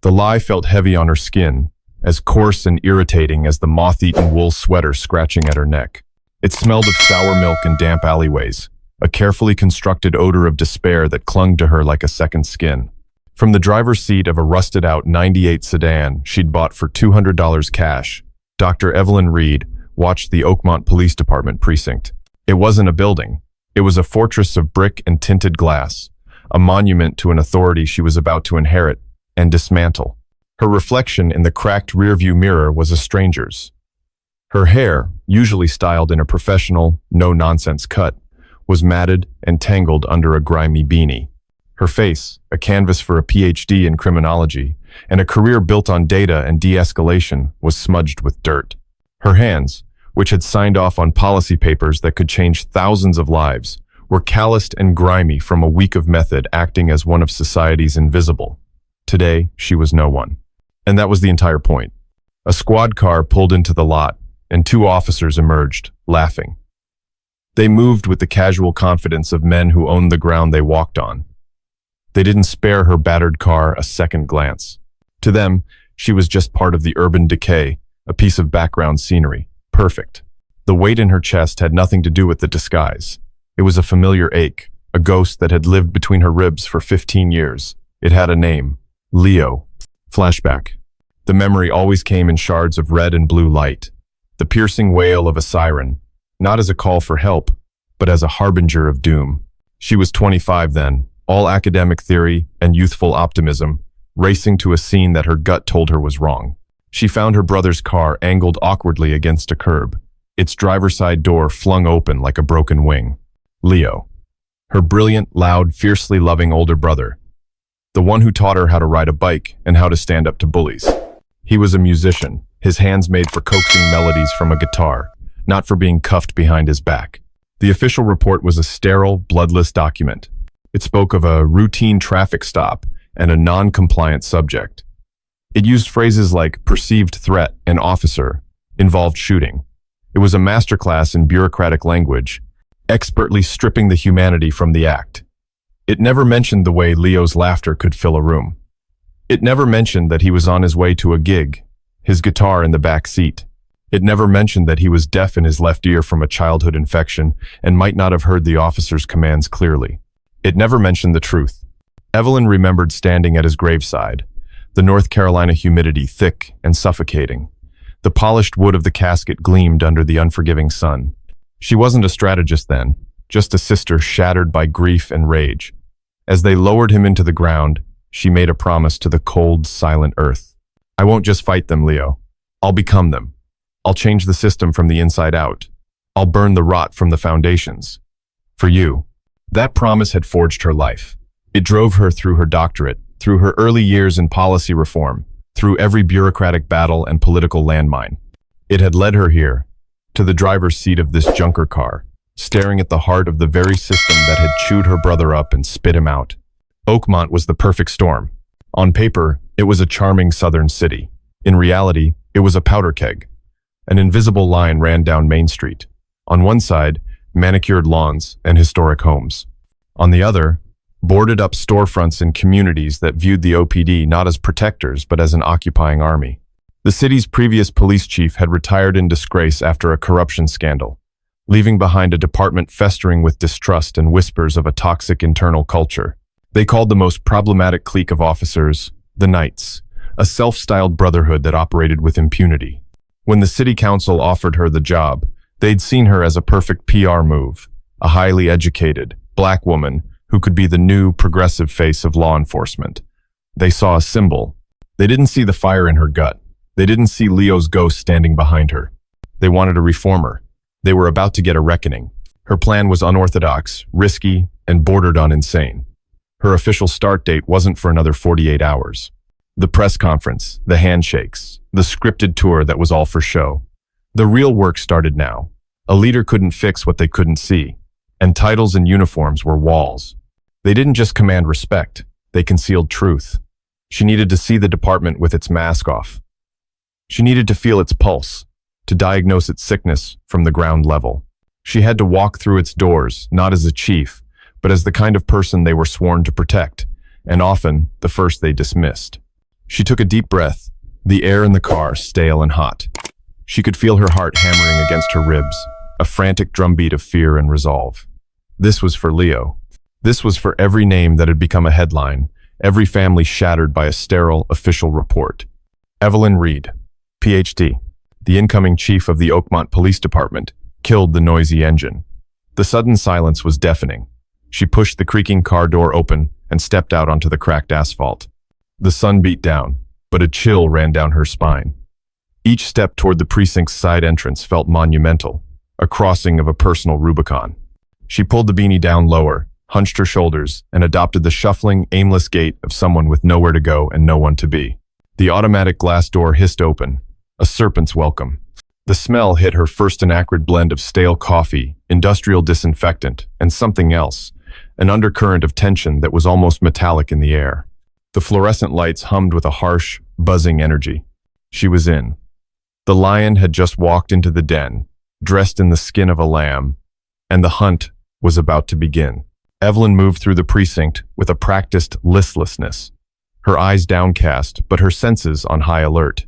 The lie felt heavy on her skin, as coarse and irritating as the moth-eaten wool sweater scratching at her neck. It smelled of sour milk and damp alleyways, a carefully constructed odor of despair that clung to her like a second skin. From the driver's seat of a rusted-out '98 sedan she'd bought for $200 cash, Dr. Evelyn Reed watched the Oakmont Police Department precinct. It wasn't a building. It was a fortress of brick and tinted glass, a monument to an authority she was about to inherit and dismantle. Her reflection in the cracked rearview mirror was a stranger's. Her hair, usually styled in a professional, no-nonsense cut, was matted and tangled under a grimy beanie. Her face, a canvas for a PhD in criminology, and a career built on data and de-escalation, was smudged with dirt. Her hands, which had signed off on policy papers that could change thousands of lives, were calloused and grimy from a week of method acting as one of society's invisible. Today, she was no one. And that was the entire point. A squad car pulled into the lot, and two officers emerged, laughing. They moved with the casual confidence of men who owned the ground they walked on. They didn't spare her battered car a second glance. To them, she was just part of the urban decay, a piece of background scenery. Perfect. The weight in her chest had nothing to do with the disguise. It was a familiar ache, a ghost that had lived between her ribs for 15 years. It had a name. Leo. Flashback. The memory always came in shards of red and blue light. The piercing wail of a siren, not as a call for help, but as a harbinger of doom. She was 25 then, all academic theory and youthful optimism, racing to a scene that her gut told her was wrong. She found her brother's car angled awkwardly against a curb, its driver's side door flung open like a broken wing. Leo. Her brilliant, loud, fiercely loving older brother. The one who taught her how to ride a bike and how to stand up to bullies. He was a musician, his hands made for coaxing melodies from a guitar, not for being cuffed behind his back. The official report was a sterile, bloodless document. It spoke of a routine traffic stop and a non-compliant subject. It used phrases like perceived threat and officer, involved shooting. It was a masterclass in bureaucratic language, expertly stripping the humanity from the act. It never mentioned the way Leo's laughter could fill a room. It never mentioned that he was on his way to a gig, his guitar in the back seat. It never mentioned that he was deaf in his left ear from a childhood infection and might not have heard the officer's commands clearly. It never mentioned the truth. Evelyn remembered standing at his graveside, the North Carolina humidity thick and suffocating. The polished wood of the casket gleamed under the unforgiving sun. She wasn't a strategist then, just a sister shattered by grief and rage. As they lowered him into the ground, she made a promise to the cold, silent earth. I won't just fight them, Leo. I'll become them. I'll change the system from the inside out. I'll burn the rot from the foundations. For you. That promise had forged her life. It drove her through her doctorate, through her early years in policy reform, through every bureaucratic battle and political landmine. It had led her here, to the driver's seat of this junker car, staring at the heart of the very system that had chewed her brother up and spit him out. Oakmont was the perfect storm. On paper, it was a charming southern city. In reality, it was a powder keg. An invisible line ran down Main Street. On one side, manicured lawns and historic homes. On the other, boarded up storefronts in communities that viewed the OPD not as protectors but as an occupying army. The city's previous police chief had retired in disgrace after a corruption scandal, leaving behind a department festering with distrust and whispers of a toxic internal culture. They called the most problematic clique of officers the Knights, a self-styled brotherhood that operated with impunity. When the city council offered her the job, they'd seen her as a perfect PR move, a highly educated, black woman who could be the new progressive face of law enforcement. They saw a symbol. They didn't see the fire in her gut. They didn't see Leo's ghost standing behind her. They wanted a reformer. They were about to get a reckoning. Her plan was unorthodox, risky, and bordered on insane. Her official start date wasn't for another 48 hours. The press conference, the handshakes, the scripted tour that was all for show. The real work started now. A leader couldn't fix what they couldn't see, and titles and uniforms were walls. They didn't just command respect, they concealed truth. She needed to see the department with its mask off. She needed to feel its pulse, to diagnose its sickness from the ground level. She had to walk through its doors, not as a chief, but as the kind of person they were sworn to protect, and often the first they dismissed. She took a deep breath, the air in the car stale and hot. She could feel her heart hammering against her ribs, a frantic drumbeat of fear and resolve. This was for Leo. This was for every name that had become a headline, every family shattered by a sterile official report. Evelyn Reed, Ph.D., the incoming chief of the Oakmont Police Department, killed the noisy engine. The sudden silence was deafening. She pushed the creaking car door open and stepped out onto the cracked asphalt. The sun beat down, but a chill ran down her spine. Each step toward the precinct's side entrance felt monumental, a crossing of a personal Rubicon. She pulled the beanie down lower, hunched her shoulders, and adopted the shuffling, aimless gait of someone with nowhere to go and no one to be. The automatic glass door hissed open, a serpent's welcome. The smell hit her first an acrid blend of stale coffee, industrial disinfectant, and something else, an undercurrent of tension that was almost metallic in the air. The fluorescent lights hummed with a harsh, buzzing energy. She was in. The lion had just walked into the den, dressed in the skin of a lamb, and the hunt was about to begin. Evelyn moved through the precinct with a practiced listlessness, her eyes downcast but her senses on high alert.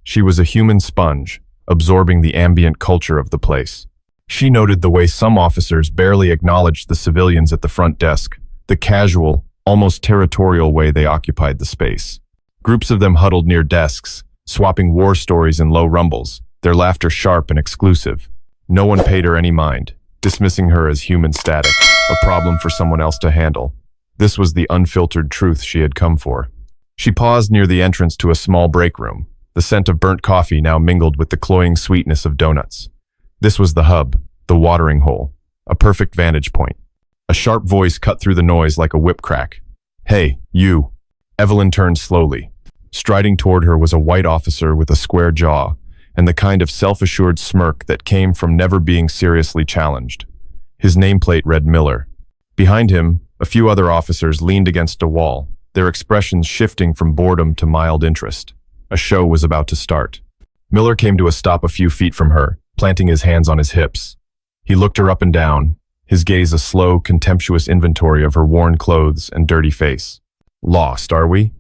She was a human sponge, absorbing the ambient culture of the place. She noted the way some officers barely acknowledged the civilians at the front desk, the casual, almost territorial way they occupied the space. Groups of them huddled near desks, swapping war stories in low rumbles, their laughter sharp and exclusive. No one paid her any mind, dismissing her as human static, a problem for someone else to handle. This was the unfiltered truth she had come for. She paused near the entrance to a small break room, the scent of burnt coffee now mingled with the cloying sweetness of donuts. This was the hub, the watering hole, a perfect vantage point. A sharp voice cut through the noise like a whip crack. "Hey, you." Evelyn turned slowly. Striding toward her was a white officer with a square jaw and the kind of self-assured smirk that came from never being seriously challenged. His nameplate read Miller. Behind him, a few other officers leaned against a wall, their expressions shifting from boredom to mild interest. A show was about to start. Miller came to a stop a few feet from her, planting his hands on his hips. He looked her up and down, his gaze a slow, contemptuous inventory of her worn clothes and dirty face. "Lost, are we?"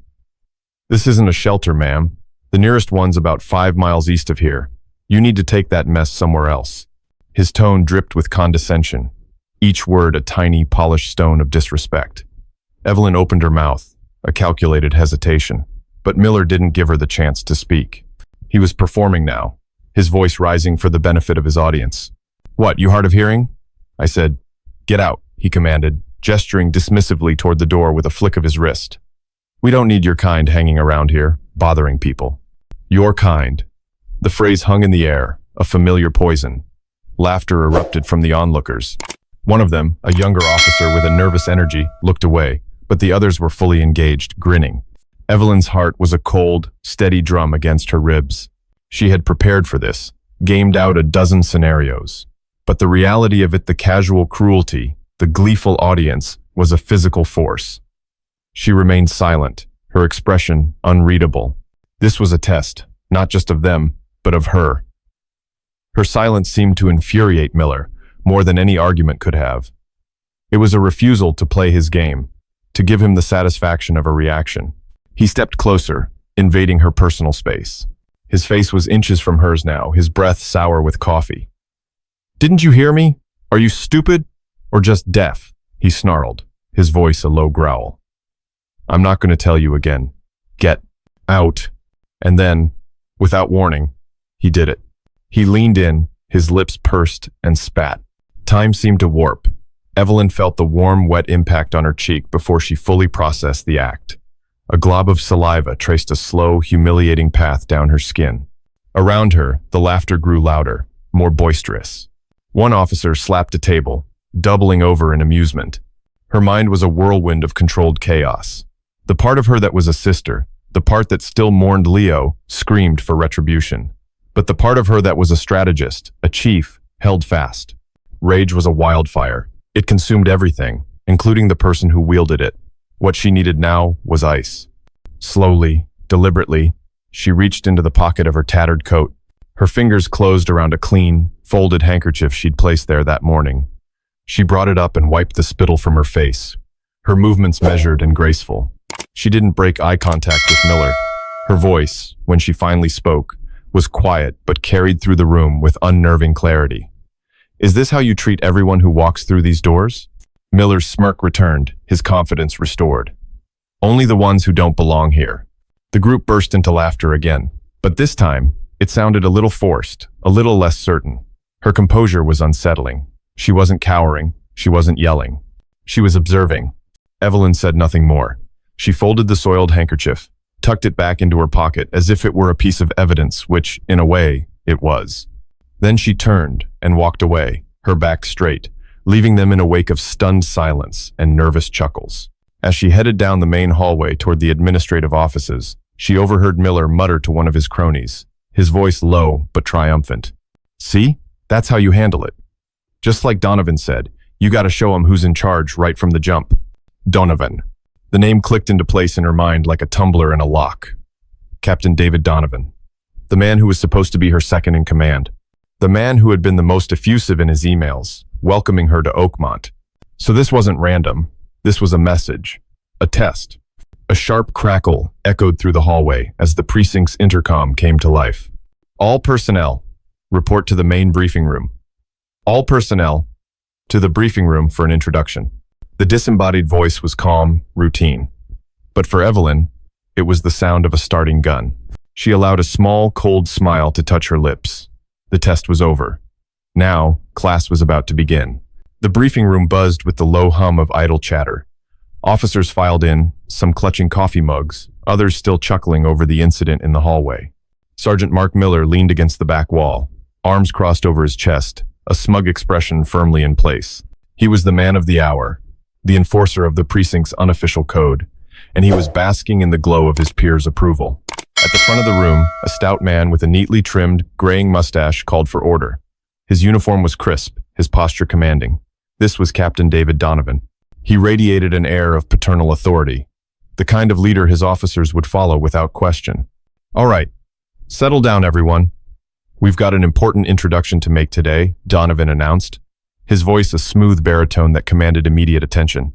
"This isn't a shelter, ma'am. The nearest one's about 5 miles east of here. You need to take that mess somewhere else." His tone dripped with condescension, each word a tiny, polished stone of disrespect. Evelyn opened her mouth, a calculated hesitation, but Miller didn't give her the chance to speak. He was performing now, his voice rising for the benefit of his audience. "What, you hard of hearing?" I said. "Get out," he commanded, gesturing dismissively toward the door with a flick of his wrist. "We don't need your kind hanging around here, bothering people." Your kind. The phrase hung in the air, a familiar poison. Laughter erupted from the onlookers. One of them, a younger officer with a nervous energy, looked away, but the others were fully engaged, grinning. Evelyn's heart was a cold, steady drum against her ribs. She had prepared for this, gamed out a dozen scenarios. But the reality of it, the casual cruelty, the gleeful audience, was a physical force. She remained silent, her expression unreadable. This was a test, not just of them, but of her. Her silence seemed to infuriate Miller, more than any argument could have. It was a refusal to play his game, to give him the satisfaction of a reaction. He stepped closer, invading her personal space. His face was inches from hers now, his breath sour with coffee. "Didn't you hear me? Are you stupid? Or just deaf?" he snarled, his voice a low growl. "I'm not going to tell you again. Get out." And then, without warning, he did it. He leaned in, his lips pursed and spat. Time seemed to warp. Evelyn felt the warm, wet impact on her cheek before she fully processed the act. A glob of saliva traced a slow, humiliating path down her skin. Around her, the laughter grew louder, more boisterous. One officer slapped a table, doubling over in amusement. Her mind was a whirlwind of controlled chaos. The part of her that was a sister, the part that still mourned Leo, screamed for retribution. But the part of her that was a strategist, a chief, held fast. Rage was a wildfire. It consumed everything, including the person who wielded it. What she needed now was ice. Slowly, deliberately, she reached into the pocket of her tattered coat. Her fingers closed around a clean, folded handkerchief she'd placed there that morning. She brought it up and wiped the spittle from her face, her movements measured and graceful. She didn't break eye contact with Miller. Her voice, when she finally spoke, was quiet but carried through the room with unnerving clarity. "Is this how you treat everyone who walks through these doors?" Miller's smirk returned, his confidence restored. "Only the ones who don't belong here." The group burst into laughter again, but this time, it sounded a little forced, a little less certain. Her composure was unsettling. She wasn't cowering, she wasn't yelling. She was observing. Evelyn said nothing more. She folded the soiled handkerchief, tucked it back into her pocket as if it were a piece of evidence, which, in a way, it was. Then she turned and walked away, her back straight, leaving them in a wake of stunned silence and nervous chuckles. As she headed down the main hallway toward the administrative offices, she overheard Miller mutter to one of his cronies, his voice low but triumphant. "See? That's how you handle it. Just like Donovan said, you gotta show him who's in charge right from the jump." Donovan. The name clicked into place in her mind like a tumbler in a lock. Captain David Donovan. The man who was supposed to be her second in command. The man who had been the most effusive in his emails, welcoming her to Oakmont. So this wasn't random. This was a message. A test. A sharp crackle echoed through the hallway as the precinct's intercom came to life. "All personnel, report to the main briefing room. All personnel, to the briefing room for an introduction." The disembodied voice was calm, routine. But for Evelyn, it was the sound of a starting gun. She allowed a small, cold smile to touch her lips. The test was over. Now, class was about to begin. The briefing room buzzed with the low hum of idle chatter. Officers filed in, some clutching coffee mugs, others still chuckling over the incident in the hallway. Sergeant Mark Miller leaned against the back wall, arms crossed over his chest, a smug expression firmly in place. He was the man of the hour, the enforcer of the precinct's unofficial code, and he was basking in the glow of his peers' approval. At the front of the room, a stout man with a neatly trimmed, graying mustache called for order. His uniform was crisp, his posture commanding. This was Captain David Donovan. He radiated an air of paternal authority, the kind of leader his officers would follow without question. "All right, settle down, everyone. We've got an important introduction to make today," Donovan announced, his voice a smooth baritone that commanded immediate attention.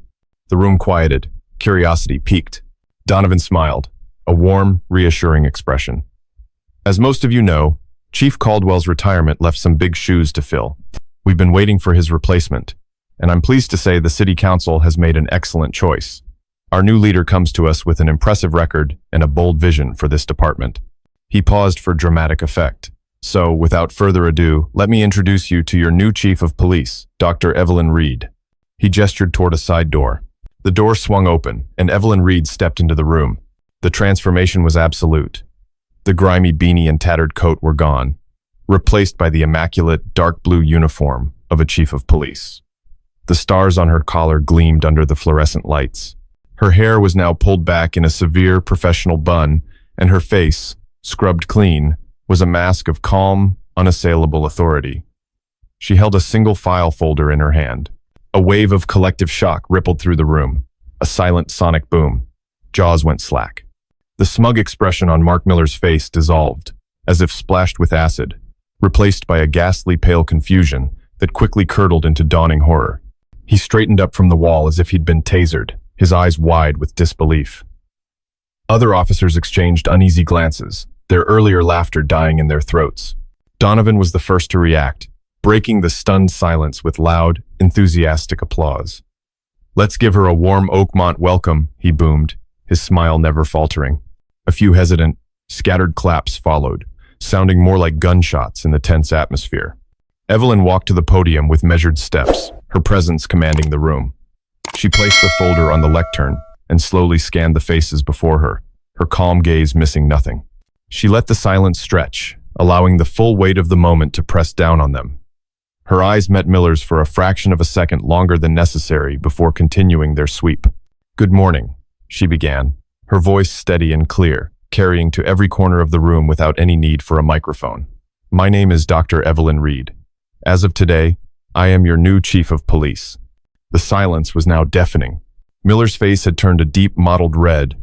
The room quieted, curiosity piqued. Donovan smiled, a warm, reassuring expression. "As most of you know, Chief Caldwell's retirement left some big shoes to fill. We've been waiting for his replacement, and I'm pleased to say the City Council has made an excellent choice. Our new leader comes to us with an impressive record and a bold vision for this department." He paused for dramatic effect. "So, without further ado, let me introduce you to your new Chief of Police, Dr. Evelyn Reed." He gestured toward a side door. The door swung open, and Evelyn Reed stepped into the room. The transformation was absolute. The grimy beanie and tattered coat were gone, replaced by the immaculate, dark blue uniform of a Chief of Police. The stars on her collar gleamed under the fluorescent lights. Her hair was now pulled back in a severe professional bun, and her face, scrubbed clean, was a mask of calm, unassailable authority. She held a single file folder in her hand. A wave of collective shock rippled through the room. A silent sonic boom. Jaws went slack. The smug expression on Mark Miller's face dissolved, as if splashed with acid, replaced by a ghastly pale confusion that quickly curdled into dawning horror. He straightened up from the wall as if he'd been tasered, his eyes wide with disbelief. Other officers exchanged uneasy glances, their earlier laughter dying in their throats. Donovan was the first to react, breaking the stunned silence with loud, enthusiastic applause. "Let's give her a warm Oakmont welcome," he boomed, his smile never faltering. A few hesitant, scattered claps followed, sounding more like gunshots in the tense atmosphere. Evelyn walked to the podium with measured steps, her presence commanding the room. She placed the folder on the lectern and slowly scanned the faces before her, her calm gaze missing nothing. She let the silence stretch, allowing the full weight of the moment to press down on them. Her eyes met Miller's for a fraction of a second longer than necessary before continuing their sweep. "Good morning," she began, her voice steady and clear, carrying to every corner of the room without any need for a microphone. "My name is Dr. Evelyn Reed. As of today, I am your new Chief of Police." The silence was now deafening. Miller's face had turned a deep mottled red,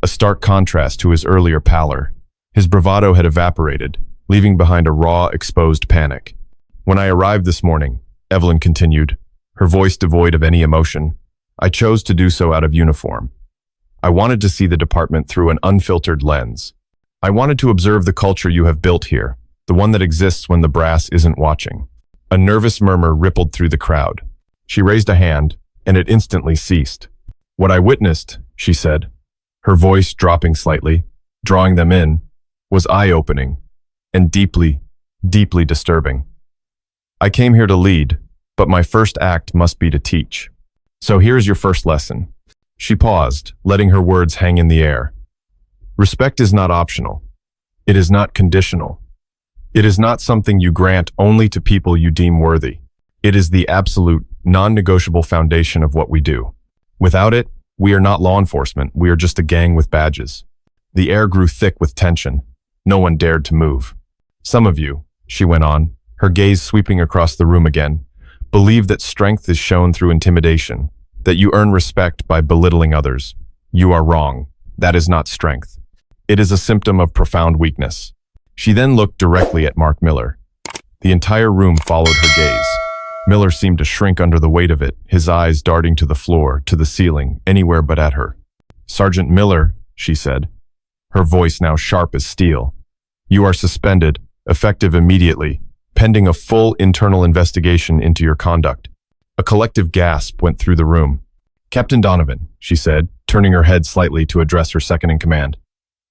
a stark contrast to his earlier pallor. His bravado had evaporated, leaving behind a raw, exposed panic. "When I arrived this morning," Evelyn continued, her voice devoid of any emotion, "I chose to do so out of uniform. I wanted to see the department through an unfiltered lens. I wanted to observe the culture you have built here, the one that exists when the brass isn't watching. A nervous murmur rippled through the crowd. She raised a hand, and it instantly ceased. What I witnessed, she said, her voice dropping slightly, drawing them in, was eye-opening and deeply, deeply disturbing. I came here to lead, but my first act must be to teach. So here's your first lesson. She paused, letting her words hang in the air. Respect is not optional. It is not conditional. It is not something you grant only to people you deem worthy. It is the absolute, non-negotiable foundation of what we do. Without it, we are not law enforcement, we are just a gang with badges. The air grew thick with tension. No one dared to move. Some of you, she went on, her gaze sweeping across the room again, believe that strength is shown through intimidation, that you earn respect by belittling others. You are wrong. That is not strength. It is a symptom of profound weakness. She then looked directly at Mark Miller. The entire room followed her gaze. Miller seemed to shrink under the weight of it, his eyes darting to the floor, to the ceiling, anywhere but at her. Sergeant Miller, she said, her voice now sharp as steel. You are suspended, effective immediately, pending a full internal investigation into your conduct. A collective gasp went through the room. Captain Donovan, she said, turning her head slightly to address her second-in-command.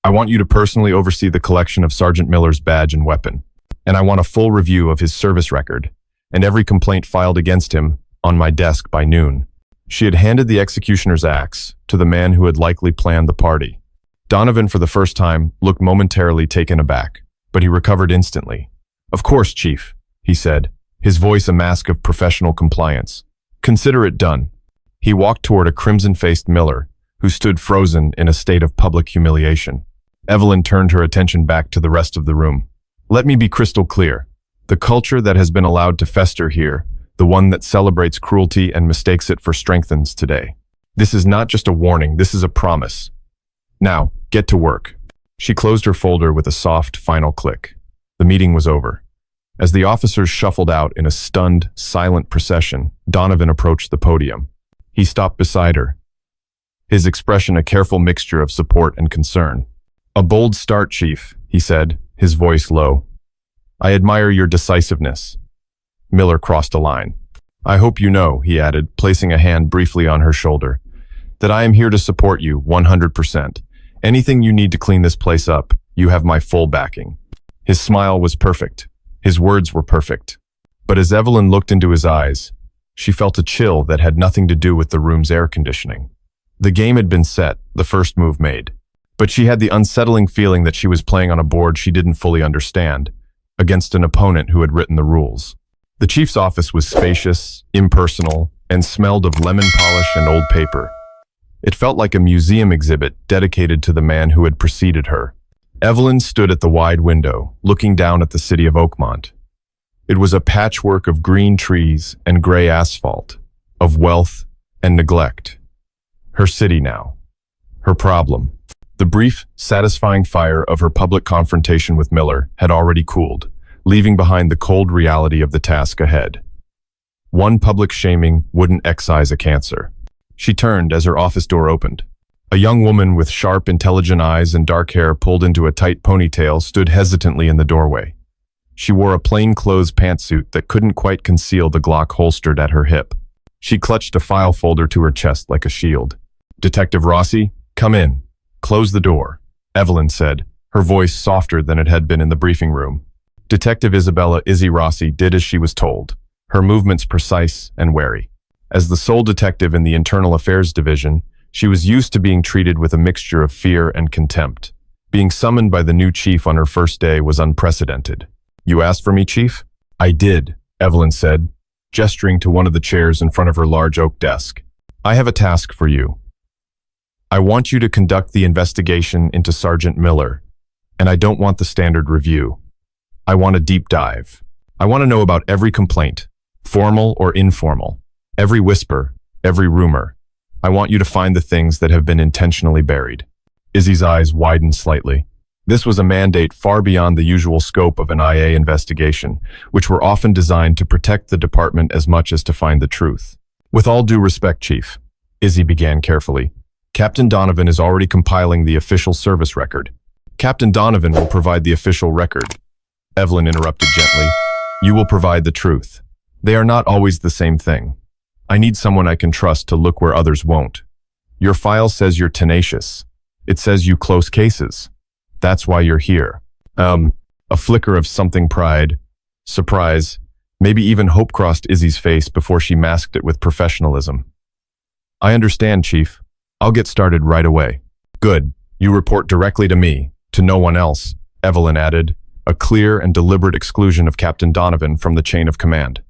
I want you to personally oversee the collection of Sergeant Miller's badge and weapon, and I want a full review of his service record and every complaint filed against him on my desk by noon. She had handed the executioner's axe to the man who had likely planned the party. Donovan, for the first time, looked momentarily taken aback, but he recovered instantly. Of course, Chief, he said, his voice a mask of professional compliance. Consider it done. He walked toward a crimson-faced Miller, who stood frozen in a state of public humiliation. Evelyn turned her attention back to the rest of the room. Let me be crystal clear. The culture that has been allowed to fester here, the one that celebrates cruelty and mistakes it for strengthens today. This is not just a warning, this is a promise. Now, get to work. She closed her folder with a soft, final click. The meeting was over. As the officers shuffled out in a stunned, silent procession, Donovan approached the podium. He stopped beside her, his expression a careful mixture of support and concern. A bold start, Chief, he said, his voice low. I admire your decisiveness. Miller crossed a line. I hope you know, he added, placing a hand briefly on her shoulder, that I am here to support you 100%. Anything you need to clean this place up, you have my full backing. His smile was perfect. His words were perfect. But as Evelyn looked into his eyes, she felt a chill that had nothing to do with the room's air conditioning. The game had been set, the first move made. But she had the unsettling feeling that she was playing on a board she didn't fully understand, against an opponent who had written the rules. The chief's office was spacious, impersonal, and smelled of lemon polish and old paper. It felt like a museum exhibit dedicated to the man who had preceded her. Evelyn stood at the wide window, looking down at the city of Oakmont. It was a patchwork of green trees and gray asphalt, of wealth and neglect. Her city now. Her problem. The brief, satisfying fire of her public confrontation with Miller had already cooled, leaving behind the cold reality of the task ahead. One public shaming wouldn't excise a cancer. She turned as her office door opened. A young woman with sharp, intelligent eyes and dark hair pulled into a tight ponytail stood hesitantly in the doorway. She wore a plainclothes pantsuit that couldn't quite conceal the Glock holstered at her hip. She clutched a file folder to her chest like a shield. Detective Rossi, come in. Close the door, Evelyn said, her voice softer than it had been in the briefing room. Detective Isabella Izzy Rossi did as she was told, her movements precise and wary. As the sole detective in the Internal Affairs Division, she was used to being treated with a mixture of fear and contempt. Being summoned by the new chief on her first day was unprecedented. You asked for me, Chief? I did, Evelyn said, gesturing to one of the chairs in front of her large oak desk. I have a task for you. I want you to conduct the investigation into Sergeant Miller, and I don't want the standard review. I want a deep dive. I want to know about every complaint, formal or informal, every whisper, every rumor. I want you to find the things that have been intentionally buried. Izzy's eyes widened slightly. This was a mandate far beyond the usual scope of an IA investigation, which were often designed to protect the department as much as to find the truth. With all due respect, Chief, Izzy began carefully, Captain Donovan is already compiling the official service record. Captain Donovan will provide the official record. Evelyn interrupted gently. You will provide the truth. They are not always the same thing. I need someone I can trust to look where others won't. Your file says you're tenacious. It says you close cases. That's why you're here. A flicker of something pride, surprise, maybe even hope crossed Izzy's face before she masked it with professionalism. I understand, Chief. I'll get started right away. Good. You report directly to me, to no one else, Evelyn added, a clear and deliberate exclusion of Captain Donovan from the chain of command.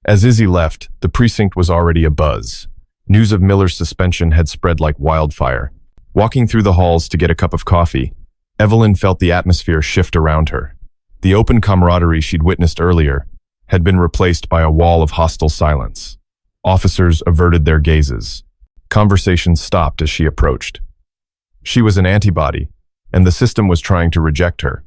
As Izzy left, the precinct was already abuzz. News of Miller's suspension had spread like wildfire. Walking through the halls to get a cup of coffee, Evelyn felt the atmosphere shift around her. The open camaraderie she'd witnessed earlier had been replaced by a wall of hostile silence. Officers averted their gazes. Conversations stopped as she approached. She was an antibody, and the system was trying to reject her.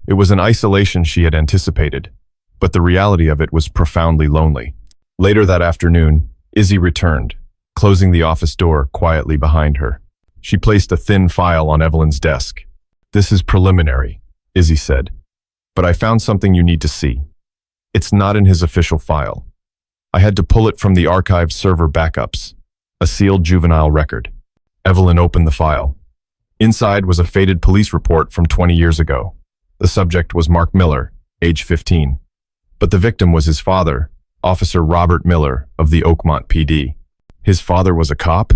It was an isolation she had anticipated, but the reality of it was profoundly lonely. Later that afternoon, Izzy returned, closing the office door quietly behind her. She placed a thin file on Evelyn's desk. This is preliminary, Izzy said, but I found something you need to see. It's not in his official file. I had to pull it from the archive server backups, a sealed juvenile record. Evelyn opened the file. Inside was a faded police report from 20 years ago. The subject was Mark Miller, age 15. But the victim was his father, Officer Robert Miller of the Oakmont PD. His father was a cop?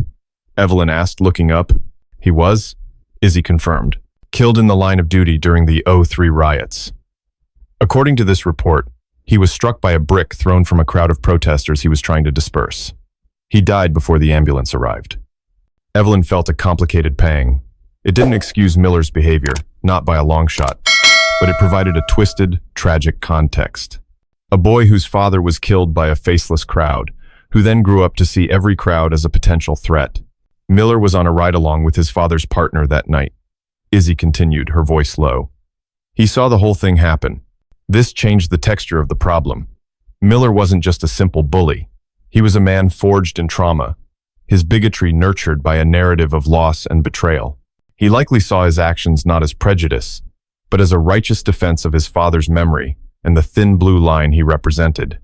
Evelyn asked, looking up. He was? Izzy confirmed. Killed in the line of duty during the '03 riots. According to this report, he was struck by a brick thrown from a crowd of protesters he was trying to disperse. He died before the ambulance arrived. Evelyn felt a complicated pang. It didn't excuse Miller's behavior, not by a long shot, but it provided a twisted, tragic context. A boy whose father was killed by a faceless crowd, who then grew up to see every crowd as a potential threat. Miller was on a ride-along with his father's partner that night. Izzy continued, her voice low. He saw the whole thing happen. This changed the texture of the problem. Miller wasn't just a simple bully. He was a man forged in trauma, his bigotry nurtured by a narrative of loss and betrayal. He likely saw his actions not as prejudice, but as a righteous defense of his father's memory and the thin blue line he represented.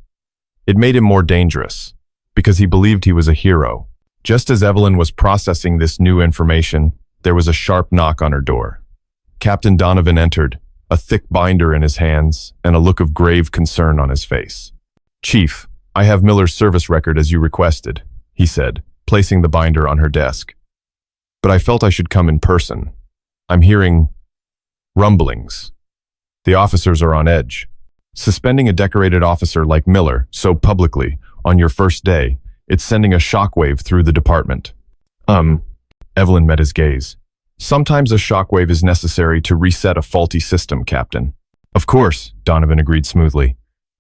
It made him more dangerous, because he believed he was a hero. Just as Evelyn was processing this new information, there was a sharp knock on her door. Captain Donovan entered, a thick binder in his hands and a look of grave concern on his face. Chief, I have Miller's service record as you requested, he said, placing the binder on her desk. But I felt I should come in person. I'm hearing rumblings. The officers are on edge. Suspending a decorated officer like Miller so publicly on your first day, it's sending a shockwave through the department. Evelyn met his gaze. Sometimes a shockwave is necessary to reset a faulty system, Captain. Of course, Donovan agreed smoothly.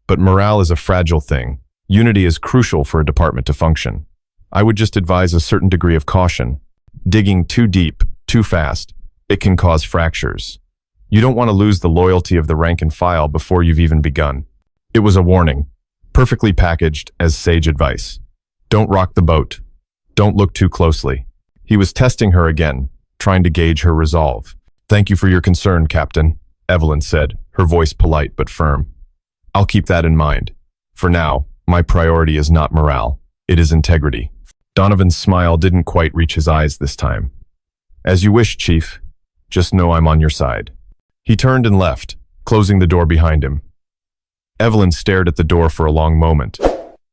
But morale is a fragile thing. Unity is crucial for a department to function. I would just advise a certain degree of caution. Digging too deep, too fast, it can cause fractures. You don't want to lose the loyalty of the rank and file before you've even begun. It was a warning, perfectly packaged as sage advice. Don't rock the boat. Don't look too closely. He was testing her again, trying to gauge her resolve. Thank you for your concern, Captain, Evelyn said, her voice polite but firm. I'll keep that in mind. For now, my priority is not morale. It is integrity. Donovan's smile didn't quite reach his eyes this time. As you wish, Chief. Just know I'm on your side. He turned and left, closing the door behind him. Evelyn stared at the door for a long moment,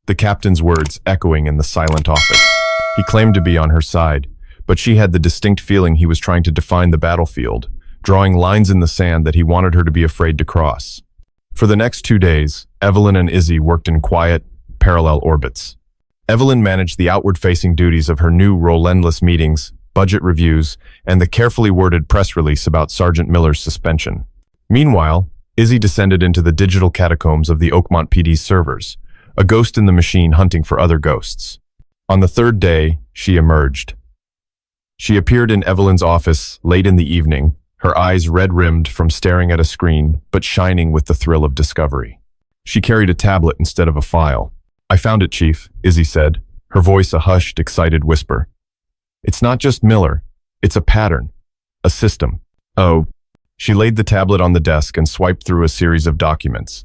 the captain's words echoing in the silent office. He claimed to be on her side, but she had the distinct feeling he was trying to define the battlefield, drawing lines in the sand that he wanted her to be afraid to cross. For the next 2 days, Evelyn and Izzy worked in quiet, parallel orbits. Evelyn managed the outward-facing duties of her new relentless meetings, budget reviews, and the carefully worded press release about Sergeant Miller's suspension. Meanwhile, Izzy descended into the digital catacombs of the Oakmont PD's servers, a ghost in the machine hunting for other ghosts. On the third day, she emerged. She appeared in Evelyn's office late in the evening, her eyes red-rimmed from staring at a screen, but shining with the thrill of discovery. She carried a tablet instead of a file. I found it, Chief, Izzy said, her voice a hushed, excited whisper. It's not just Miller. It's a pattern. A system. Oh, She laid the tablet on the desk and swiped through a series of documents.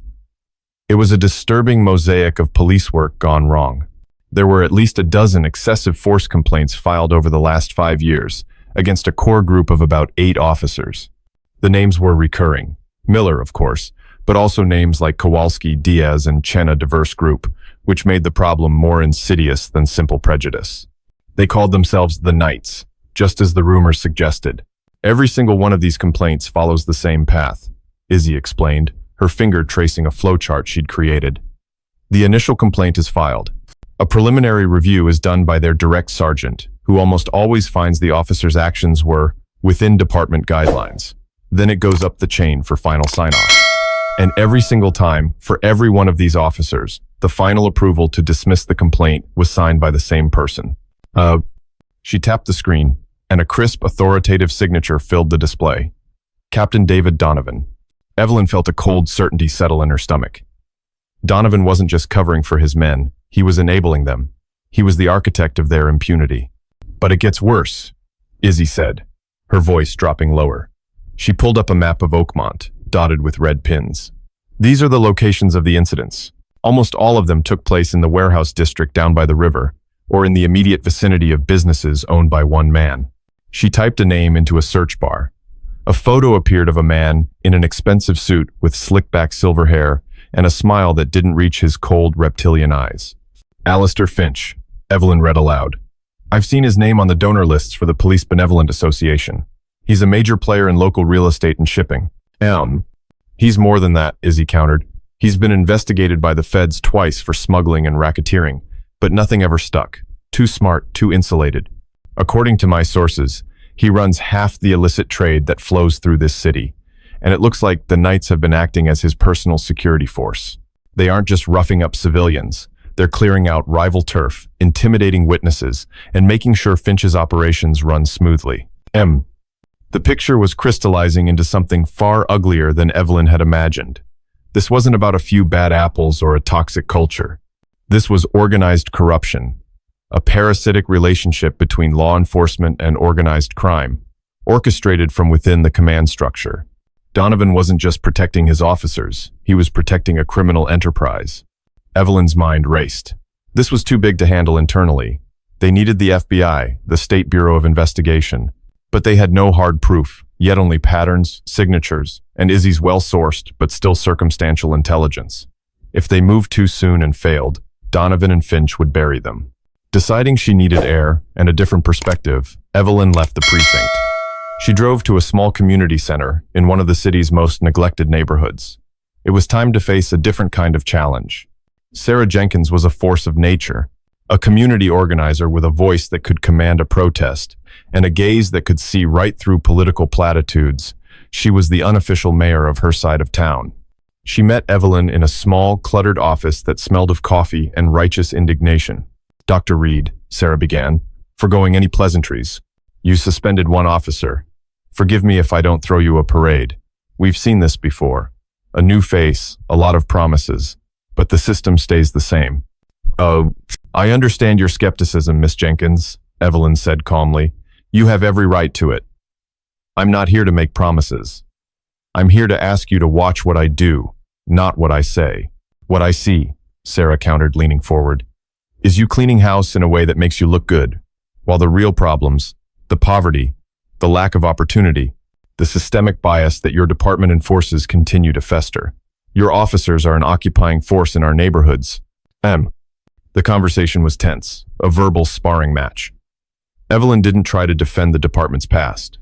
It was a disturbing mosaic of police work gone wrong. There were at least a dozen excessive force complaints filed over the last 5 years against a core group of about 8 officers. The names were recurring. Miller, of course, but also names like Kowalski, Diaz, and Chen, a diverse group, which made the problem more insidious than simple prejudice. They called themselves the Knights, just as the rumors suggested. Every single one of these complaints follows the same path, Izzy explained, her finger tracing a flowchart she'd created. The initial complaint is filed. A preliminary review is done by their direct sergeant, who almost always finds the officer's actions were within department guidelines. Then it goes up the chain for final sign-off. And every single time, for every one of these officers, the final approval to dismiss the complaint was signed by the same person. She tapped the screen, and a crisp, authoritative signature filled the display. Captain David Donovan. Evelyn felt a cold certainty settle in her stomach. Donovan wasn't just covering for his men, he was enabling them. He was the architect of their impunity. But it gets worse, Izzy said, her voice dropping lower. She pulled up a map of Oakmont, dotted with red pins. These are the locations of the incidents. Almost all of them took place in the warehouse district down by the river, or in the immediate vicinity of businesses owned by one man. She typed a name into a search bar. A photo appeared of a man in an expensive suit with slick-back silver hair and a smile that didn't reach his cold reptilian eyes. Alistair Finch, Evelyn read aloud. I've seen his name on the donor lists for the Police Benevolent Association. He's a major player in local real estate and shipping. He's more than that, Izzy countered. He's been investigated by the feds twice for smuggling and racketeering, but nothing ever stuck. Too smart, too insulated. According to my sources, he runs half the illicit trade that flows through this city, and it looks like the Knights have been acting as his personal security force. They aren't just roughing up civilians. They're clearing out rival turf, intimidating witnesses, and making sure Finch's operations run smoothly. The picture was crystallizing into something far uglier than Evelyn had imagined. This wasn't about a few bad apples or a toxic culture. This was organized corruption, a parasitic relationship between law enforcement and organized crime, orchestrated from within the command structure. Donovan wasn't just protecting his officers, he was protecting a criminal enterprise. Evelyn's mind raced. This was too big to handle internally. They needed the FBI, the State Bureau of Investigation, but they had no hard proof, yet only patterns, signatures, and Izzy's well-sourced but still circumstantial intelligence. If they moved too soon and failed, Donovan and Finch would bury them. Deciding she needed air and a different perspective, Evelyn left the precinct. She drove to a small community center in one of the city's most neglected neighborhoods. It was time to face a different kind of challenge. Sarah Jenkins was a force of nature, a community organizer with a voice that could command a protest, and a gaze that could see right through political platitudes. She was the unofficial mayor of her side of town. She met Evelyn in a small, cluttered office that smelled of coffee and righteous indignation. Dr. Reed, Sarah began, foregoing any pleasantries. You suspended one officer. Forgive me if I don't throw you a parade. We've seen this before. A new face, a lot of promises, but the system stays the same. I understand your skepticism, Miss Jenkins, Evelyn said calmly. You have every right to it. I'm not here to make promises. I'm here to ask you to watch what I do, not what I say. What I see, Sarah countered, leaning forward, is you cleaning house in a way that makes you look good, while the real problems, the poverty, the lack of opportunity, the systemic bias that your department enforces continue to fester. Your officers are an occupying force in our neighborhoods. The conversation was tense, a verbal sparring match. Evelyn didn't try to defend the department's past.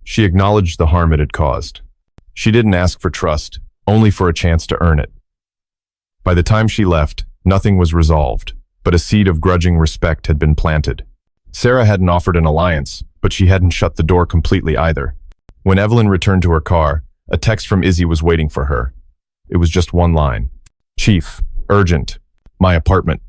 She acknowledged the harm it had caused. She didn't ask for trust, only for a chance to earn it. By the time she left, nothing was resolved, but a seed of grudging respect had been planted. Sarah hadn't offered an alliance, but she hadn't shut the door completely either. When Evelyn returned to her car, a text from Izzy was waiting for her. It was just one line. Chief, urgent, my apartment.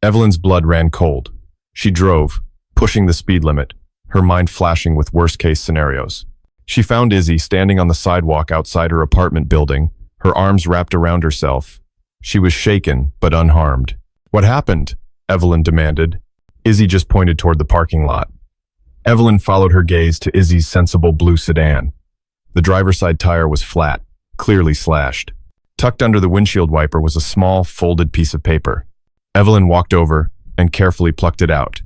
Evelyn's blood ran cold. She drove, pushing the speed limit, her mind flashing with worst-case scenarios. She found Izzy standing on the sidewalk outside her apartment building, her arms wrapped around herself. She was shaken, but unharmed. What happened? Evelyn demanded. Izzy just pointed toward the parking lot. Evelyn followed her gaze to Izzy's sensible blue sedan. The driver's side tire was flat, clearly slashed. Tucked under the windshield wiper was a small, folded piece of paper. Evelyn walked over and carefully plucked it out.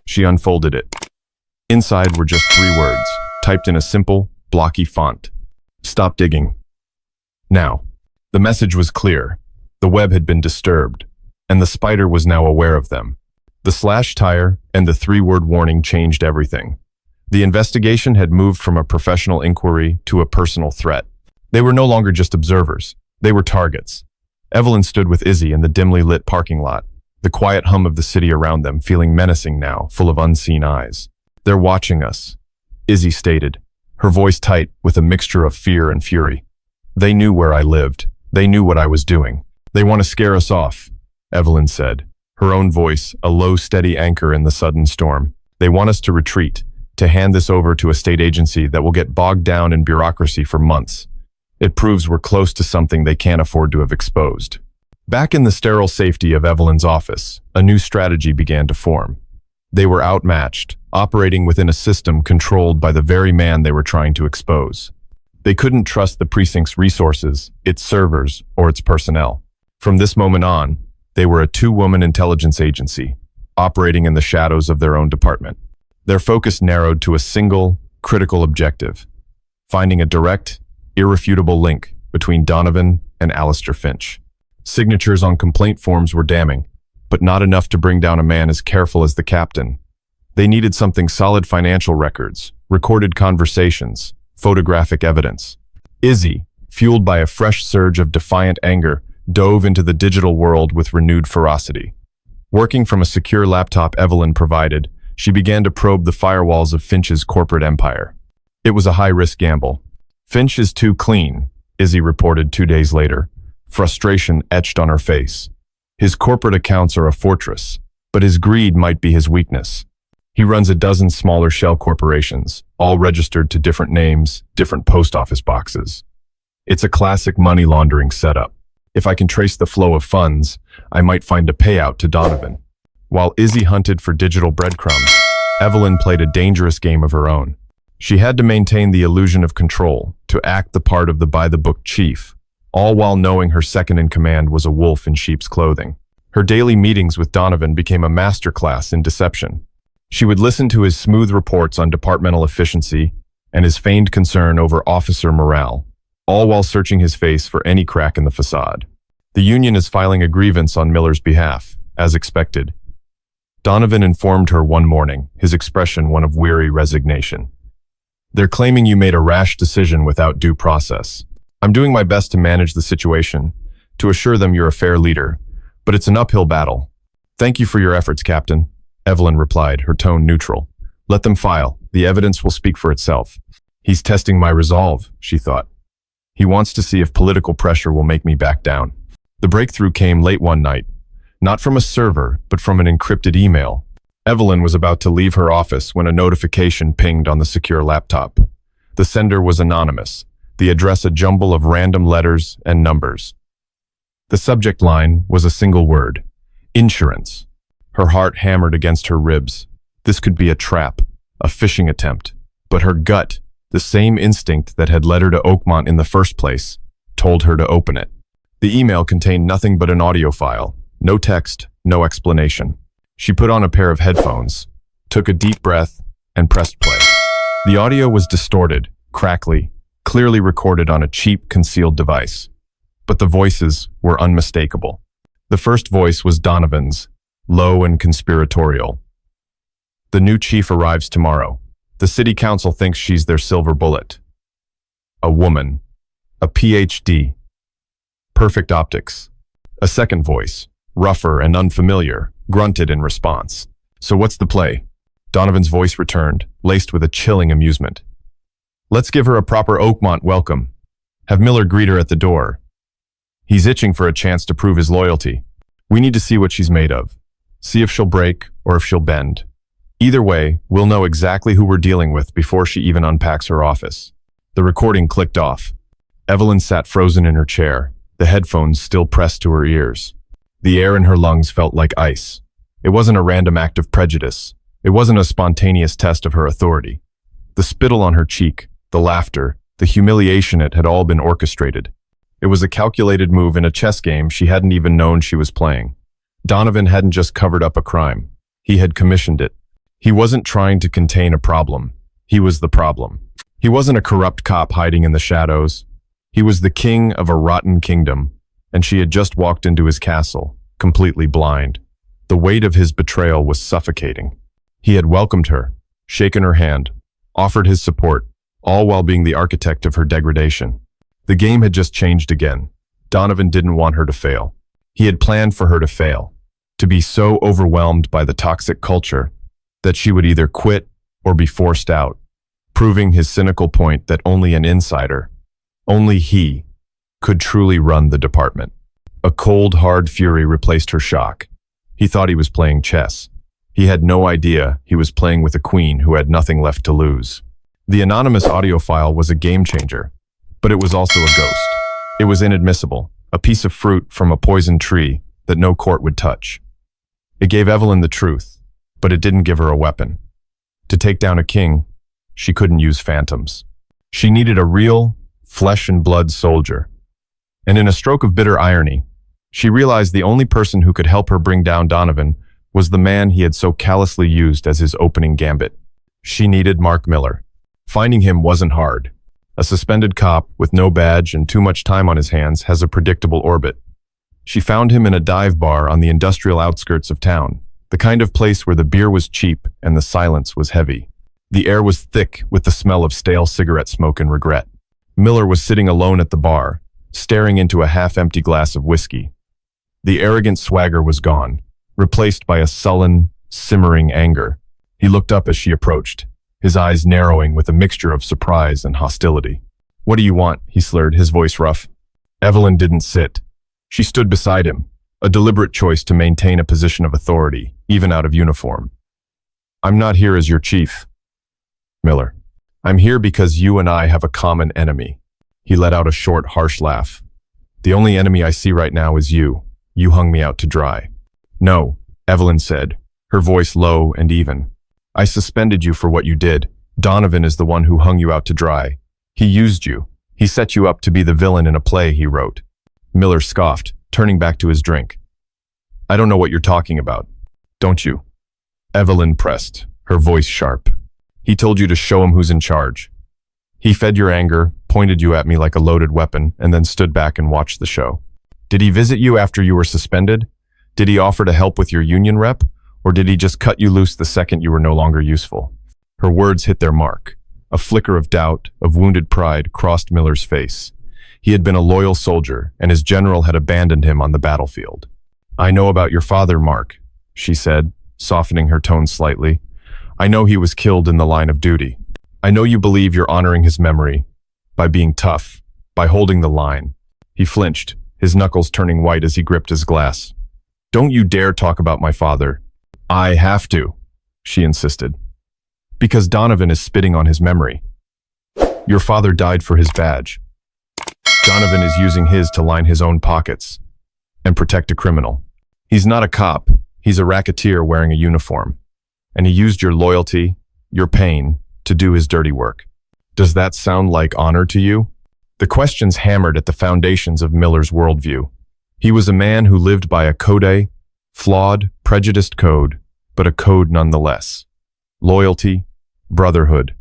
She unfolded it. Inside were just 3 words, typed in a simple, blocky font. Stop digging. Now, the message was clear. The web had been disturbed, and the spider was now aware of them. The slashed tire and the 3-word warning changed everything. The investigation had moved from a professional inquiry to a personal threat. They were no longer just observers. They were targets. Evelyn stood with Izzy in the dimly lit parking lot, the quiet hum of the city around them feeling menacing now, full of unseen eyes. "They're watching us," Izzy stated, her voice tight with a mixture of fear and fury. "They knew where I lived. They knew what I was doing. They want to scare us off," Evelyn said, her own voice a low, steady anchor in the sudden storm. "They want us to retreat, to hand this over to a state agency that will get bogged down in bureaucracy for months. It proves we're close to something they can't afford to have exposed." Back in the sterile safety of Evelyn's office, a new strategy began to form. They were outmatched, operating within a system controlled by the very man they were trying to expose. They couldn't trust the precinct's resources, its servers, or its personnel. From this moment on, they were a 2-woman intelligence agency, operating in the shadows of their own department. Their focus narrowed to a single, critical objective: finding a direct, irrefutable link between Donovan and Alistair Finch. Signatures on complaint forms were damning, but not enough to bring down a man as careful as the captain. They needed something: solid financial records, recorded conversations, photographic evidence. Izzy, fueled by a fresh surge of defiant anger, dove into the digital world with renewed ferocity. Working from a secure laptop Evelyn provided, she began to probe the firewalls of Finch's corporate empire. It was a high-risk gamble. "Finch is too clean," Izzy reported 2 days later, frustration etched on her face. "His corporate accounts are a fortress, but his greed might be his weakness. He runs a dozen smaller shell corporations, all registered to different names, different post office boxes. It's a classic money laundering setup. If I can trace the flow of funds, I might find a payout to Donovan." While Izzy hunted for digital breadcrumbs, Evelyn played a dangerous game of her own. She had to maintain the illusion of control, to act the part of the by-the-book chief, all while knowing her second-in-command was a wolf in sheep's clothing. Her daily meetings with Donovan became a masterclass in deception. She would listen to his smooth reports on departmental efficiency and his feigned concern over officer morale, all while searching his face for any crack in the facade. "The union is filing a grievance on Miller's behalf," as expected. Donovan informed her one morning, his expression one of weary resignation. "They're claiming you made a rash decision without due process. I'm doing my best to manage the situation, to assure them you're a fair leader, but it's an uphill battle." "Thank you for your efforts, Captain," Evelyn replied, her tone neutral. "Let them file. The evidence will speak for itself." "He's testing my resolve," she thought. "He wants to see if political pressure will make me back down." The breakthrough came late one night, not from a server, but from an encrypted email. Evelyn was about to leave her office when a notification pinged on the secure laptop. The sender was anonymous, the address a jumble of random letters and numbers. The subject line was a single word: insurance. Her heart hammered against her ribs. This could be a trap, a phishing attempt. But her gut, the same instinct that had led her to Oakmont in the first place, told her to open it. The email contained nothing but an audio file. No text, no explanation. She put on a pair of headphones, took a deep breath, and pressed play. The audio was distorted, crackly, clearly recorded on a cheap, concealed device. But the voices were unmistakable. The first voice was Donovan's, low and conspiratorial. "The new chief arrives tomorrow. The city council thinks she's their silver bullet. A woman. A PhD. Perfect optics." A second voice, rougher and unfamiliar, grunted in response. "So what's the play?" Donovan's voice returned, laced with a chilling amusement. "Let's give her a proper Oakmont welcome. Have Miller greet her at the door. He's itching for a chance to prove his loyalty. We need to see what she's made of. See if she'll break or if she'll bend. Either way, we'll know exactly who we're dealing with before she even unpacks her office." The recording clicked off. Evelyn sat frozen in her chair, the headphones still pressed to her ears. The air in her lungs felt like ice. It wasn't a random act of prejudice. It wasn't a spontaneous test of her authority. The spittle on her cheek, the laughter, the humiliation. It had all been orchestrated. It was a calculated move in a chess game she hadn't even known she was playing. Donovan hadn't just covered up a crime. He had commissioned it. He wasn't trying to contain a problem. He was the problem. He wasn't a corrupt cop hiding in the shadows. He was the king of a rotten kingdom, and she had just walked into his castle, completely blind. The weight of his betrayal was suffocating. He had welcomed her, shaken her hand, offered his support, all while being the architect of her degradation. The game had just changed again. Donovan didn't want her to fail. He had planned for her to fail, to be so overwhelmed by the toxic culture that she would either quit or be forced out, proving his cynical point that only an insider, only he, could truly run the department. A cold, hard fury replaced her shock. He thought he was playing chess. He had no idea he was playing with a queen who had nothing left to lose. The anonymous audio file was a game changer, but it was also a ghost. It was inadmissible, a piece of fruit from a poisoned tree that no court would touch. It gave Evelyn the truth, but it didn't give her a weapon. To take down a king, she couldn't use phantoms. She needed a real, flesh and blood soldier. And in a stroke of bitter irony, she realized the only person who could help her bring down Donovan was the man he had so callously used as his opening gambit. She needed Mark Miller. Finding him wasn't hard. A suspended cop with no badge and too much time on his hands has a predictable orbit. She found him in a dive bar on the industrial outskirts of town, the kind of place where the beer was cheap and the silence was heavy. The air was thick with the smell of stale cigarette smoke and regret. Miller was sitting alone at the bar, staring into a half-empty glass of whiskey. The arrogant swagger was gone, replaced by a sullen, simmering anger. He looked up as she approached, his eyes narrowing with a mixture of surprise and hostility. "What do you want?" he slurred, his voice rough. Evelyn didn't sit. She stood beside him, a deliberate choice to maintain a position of authority, even out of uniform. "I'm not here as your chief, Miller. I'm here because you and I have a common enemy." He let out a short, harsh laugh. "The only enemy I see right now is you. You hung me out to dry." "No," Evelyn said, her voice low and even. "I suspended you for what you did. Donovan is the one who hung you out to dry. He used you. He set you up to be the villain in a play he wrote." Miller scoffed, turning back to his drink. "I don't know what you're talking about. Don't you?" Evelyn pressed, her voice sharp. "He told you to show him who's in charge. He fed your anger, pointed you at me like a loaded weapon, and then stood back and watched the show. Did he visit you after you were suspended? Did he offer to help with your union rep? Or did he just cut you loose the second you were no longer useful?" Her words hit their mark. A flicker of doubt, of wounded pride, crossed Miller's face. He had been a loyal soldier, and his general had abandoned him on the battlefield. "I know about your father, Mark," she said, softening her tone slightly. "I know he was killed in the line of duty. I know you believe you're honoring his memory by being tough, by holding the line." He flinched, his knuckles turning white as he gripped his glass. "Don't you dare talk about my father." "I have to," she insisted. "Because Donovan is spitting on his memory. Your father died for his badge. Donovan is using his to line his own pockets and protect a criminal. He's not a cop. He's a racketeer wearing a uniform. And he used your loyalty, your pain, to do his dirty work. Does that sound like honor to you?" The questions hammered at the foundations of Miller's worldview. He was a man who lived by a flawed, prejudiced code, but a code nonetheless. Loyalty, brotherhood,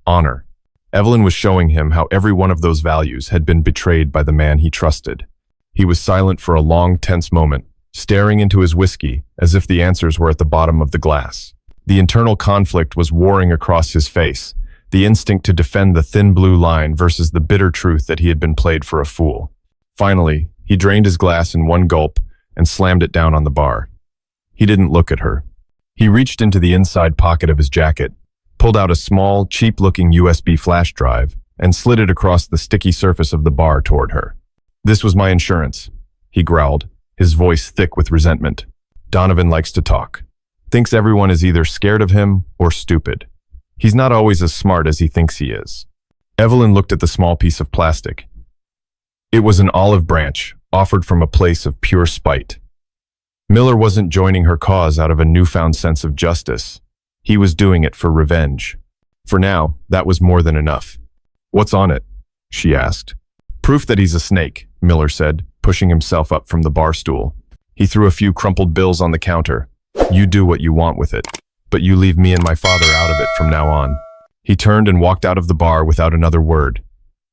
honor. Evelyn was showing him how every one of those values had been betrayed by the man he trusted. He was silent for a long, tense moment, staring into his whiskey as if the answers were at the bottom of the glass. The internal conflict was warring across his face, the instinct to defend the thin blue line versus the bitter truth that he had been played for a fool. Finally, he drained his glass in one gulp and slammed it down on the bar. He didn't look at her. He reached into the inside pocket of his jacket, pulled out a small, cheap-looking USB flash drive, and slid it across the sticky surface of the bar toward her. "This was my insurance," he growled, his voice thick with resentment. "Donovan likes to talk. Thinks everyone is either scared of him or stupid. He's not always as smart as he thinks he is." Evelyn looked at the small piece of plastic. It was an olive branch, offered from a place of pure spite. Miller wasn't joining her cause out of a newfound sense of justice. He was doing it for revenge. For now, that was more than enough. "What's on it?" she asked. Proof that he's a snake, Miller said, pushing himself up from the bar stool. He threw a few crumpled bills on the counter. You do what you want with it, but you leave me and my father out of it from now on. He turned and walked out of the bar without another word,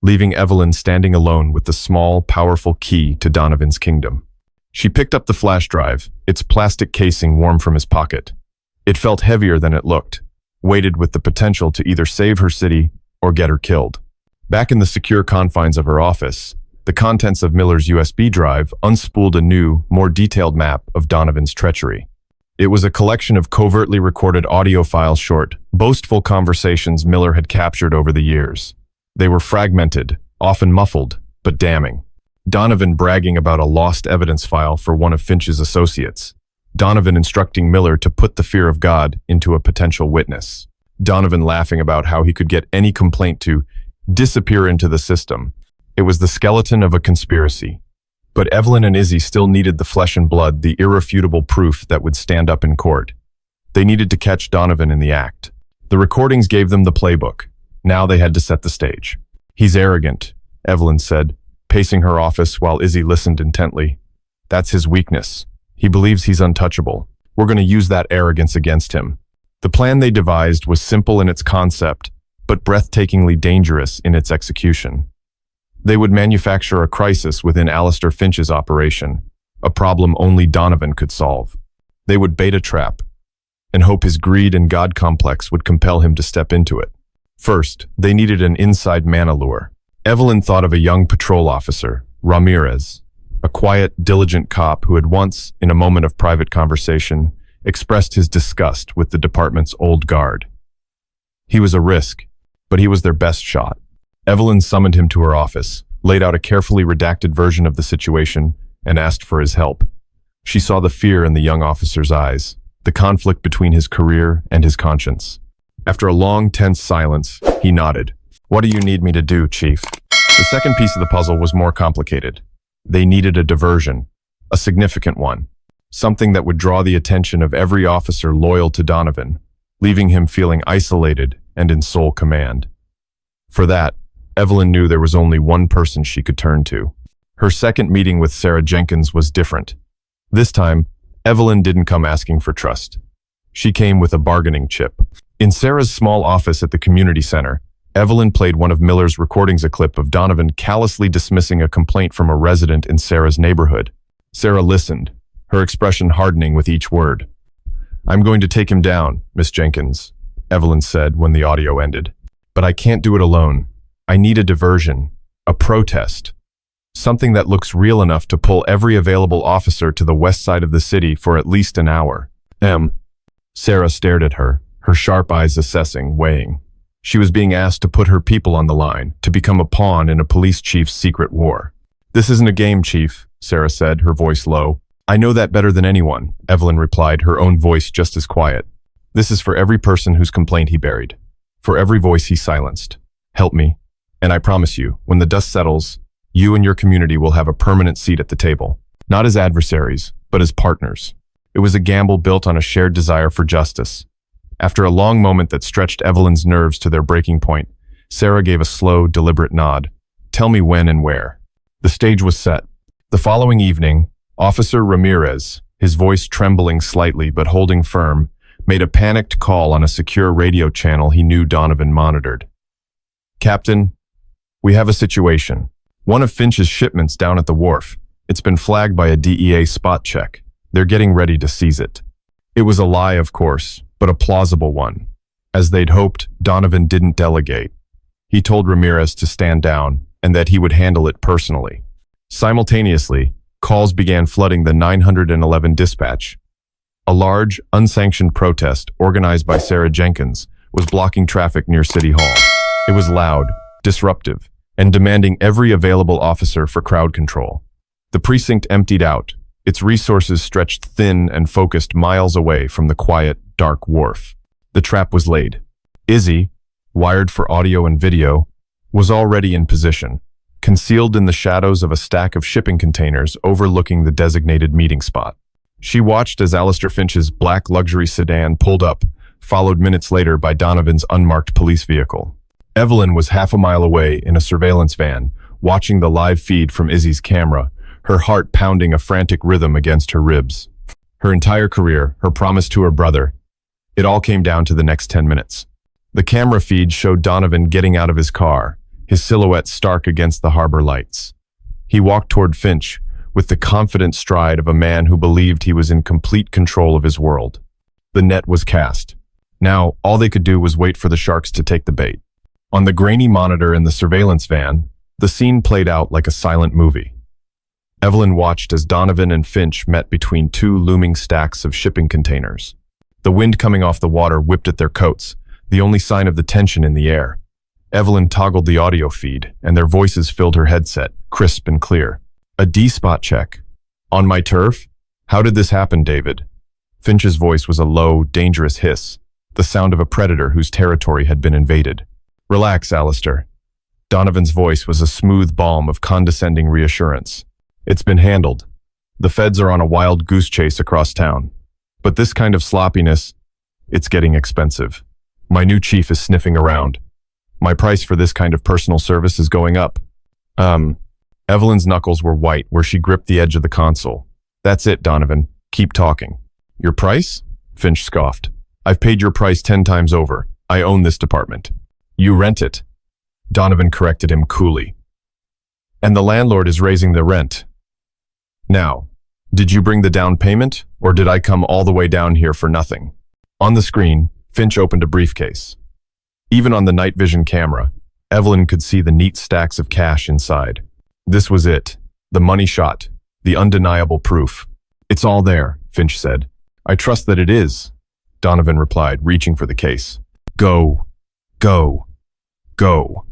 leaving Evelyn standing alone with the small, powerful key to Donovan's kingdom. She picked up the flash drive, its plastic casing warm from his pocket. It felt heavier than it looked, weighted with the potential to either save her city or get her killed. Back in the secure confines of her office, the contents of Miller's USB drive unspooled a new, more detailed map of Donovan's treachery. It was a collection of covertly recorded audio files, short, boastful conversations Miller had captured over the years. They were fragmented, often muffled, but damning. Donovan bragging about a lost evidence file for one of Finch's associates. Donovan instructing Miller to put the fear of God into a potential witness. Donovan laughing about how he could get any complaint to disappear into the system. It was the skeleton of a conspiracy. But Evelyn and Izzy still needed the flesh and blood, the irrefutable proof that would stand up in court. They needed to catch Donovan in the act. The recordings gave them the playbook. Now they had to set the stage. He's arrogant, Evelyn said, pacing her office while Izzy listened intently. That's his weakness. He believes he's untouchable. We're going to use that arrogance against him. The plan they devised was simple in its concept, but breathtakingly dangerous in its execution. They would manufacture a crisis within Alistair Finch's operation, a problem only Donovan could solve. They would bait a trap, and hope his greed and God complex would compel him to step into it. First, they needed an inside man allure. Evelyn thought of a young patrol officer, Ramirez, a quiet, diligent cop who had once, in a moment of private conversation, expressed his disgust with the department's old guard. He was a risk, but he was their best shot. Evelyn summoned him to her office, laid out a carefully redacted version of the situation, and asked for his help. She saw the fear in the young officer's eyes, the conflict between his career and his conscience. After a long, tense silence, he nodded. What do you need me to do, Chief? The second piece of the puzzle was more complicated. They needed a diversion, a significant one, something that would draw the attention of every officer loyal to Donovan, leaving him feeling isolated and in sole command. For that, Evelyn knew there was only one person she could turn to. Her second meeting with Sarah Jenkins was different. This time, Evelyn didn't come asking for trust. She came with a bargaining chip. In Sarah's small office at the community center, Evelyn played one of Miller's recordings, a clip of Donovan callously dismissing a complaint from a resident in Sarah's neighborhood. Sarah listened, her expression hardening with each word. I'm going to take him down, Miss Jenkins, Evelyn said when the audio ended. But I can't do it alone. I need a diversion, a protest, something that looks real enough to pull every available officer to the west side of the city for at least an hour. Sarah stared at her, her sharp eyes assessing, weighing. She was being asked to put her people on the line, to become a pawn in a police chief's secret war. This isn't a game, Chief, Sarah said, her voice low. I know that better than anyone, Evelyn replied, her own voice just as quiet. This is for every person whose complaint he buried, for every voice he silenced. Help me, and I promise you, when the dust settles, you and your community will have a permanent seat at the table, not as adversaries, but as partners. It was a gamble built on a shared desire for justice. After a long moment that stretched Evelyn's nerves to their breaking point, Sarah gave a slow, deliberate nod. Tell me when and where. The stage was set. The following evening, Officer Ramirez, his voice trembling slightly but holding firm, made a panicked call on a secure radio channel he knew Donovan monitored. Captain, we have a situation. One of Finch's shipments down at the wharf. It's been flagged by a DEA spot check. They're getting ready to seize it. It was a lie, of course, but a plausible one. As they'd hoped, Donovan didn't delegate. He told Ramirez to stand down and that he would handle it personally. Simultaneously, calls began flooding the 911 dispatch. A large, unsanctioned protest organized by Sarah Jenkins was blocking traffic near City Hall. It was loud, disruptive, and demanding every available officer for crowd control. The precinct emptied out, its resources stretched thin and focused miles away from the quiet, dark wharf. The trap was laid. Izzy, wired for audio and video, was already in position, concealed in the shadows of a stack of shipping containers overlooking the designated meeting spot. She watched as Alistair Finch's black luxury sedan pulled up, followed minutes later by Donovan's unmarked police vehicle. Evelyn was half a mile away in a surveillance van, watching the live feed from Izzy's camera, her heart pounding a frantic rhythm against her ribs. Her entire career, her promise to her brother, it all came down to the next 10 minutes. The camera feed showed Donovan getting out of his car, his silhouette stark against the harbor lights. He walked toward Finch with the confident stride of a man who believed he was in complete control of his world. The net was cast. Now, all they could do was wait for the sharks to take the bait. On the grainy monitor in the surveillance van, the scene played out like a silent movie. Evelyn watched as Donovan and Finch met between two looming stacks of shipping containers. The wind coming off the water whipped at their coats, the only sign of the tension in the air. Evelyn toggled the audio feed, and their voices filled her headset, crisp and clear. A D-spot check. On my turf? How did this happen, David? Finch's voice was a low, dangerous hiss, the sound of a predator whose territory had been invaded. Relax, Alistair. Donovan's voice was a smooth balm of condescending reassurance. It's been handled. The feds are on a wild goose chase across town. But this kind of sloppiness, it's getting expensive. My new chief is sniffing around. My price for this kind of personal service is going up. Evelyn's knuckles were white where she gripped the edge of the console. That's it, Donovan. Keep talking. Your price? Finch scoffed. I've paid your price 10 times over. I own this department. You rent it. Donovan corrected him coolly. And the landlord is raising the rent. Now, did you bring the down payment, or did I come all the way down here for nothing? On the screen, Finch opened a briefcase. Even on the night vision camera, Evelyn could see the neat stacks of cash inside. This was it, the money shot, the undeniable proof. It's all there, Finch said. I trust that it is, Donovan replied, reaching for the case. Go, go, go.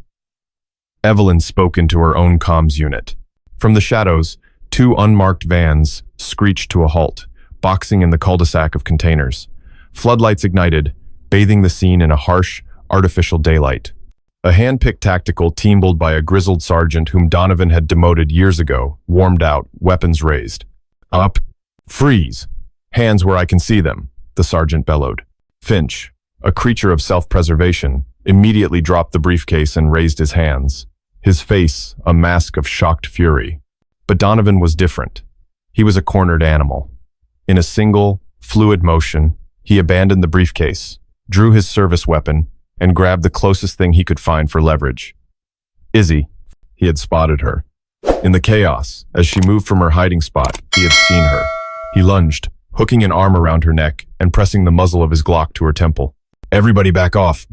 Evelyn spoke into her own comms unit. From the shadows, two unmarked vans screeched to a halt, boxing in the cul-de-sac of containers. Floodlights ignited, bathing the scene in a harsh, artificial daylight. A hand-picked tactical teambled by a grizzled sergeant whom Donovan had demoted years ago, warmed out, weapons raised. Up, freeze, hands where I can see them, the sergeant bellowed. Finch, a creature of self-preservation, immediately dropped the briefcase and raised his hands, his face a mask of shocked fury. But Donovan was different. He was a cornered animal. In a single, fluid motion, he abandoned the briefcase, drew his service weapon, and grabbed the closest thing he could find for leverage. Izzy. He had spotted her. In the chaos, as she moved from her hiding spot, he had seen her. He lunged, hooking an arm around her neck and pressing the muzzle of his Glock to her temple. Everybody back off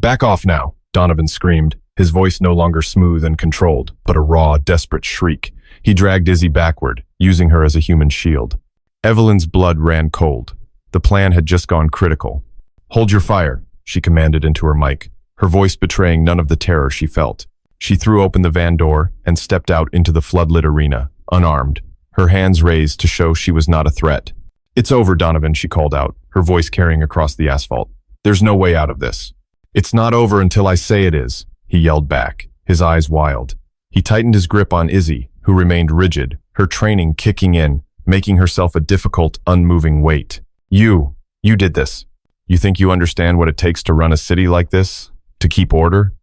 now, Donovan screamed, his voice no longer smooth and controlled, but a raw, desperate shriek. He dragged Izzy backward, using her as a human shield. Evelyn's blood ran cold. The plan had just gone critical. Hold your fire, she commanded into her mic, her voice betraying none of the terror she felt. She threw open the van door and stepped out into the floodlit arena, unarmed, her hands raised to show she was not a threat. It's over, Donovan, she called out, her voice carrying across the asphalt. There's no way out of this. It's not over until I say it is, he yelled back, his eyes wild. He tightened his grip on Izzy, who remained rigid, her training kicking in, making herself a difficult, unmoving weight. You did this. You think you understand what it takes to run a city like this? To keep order?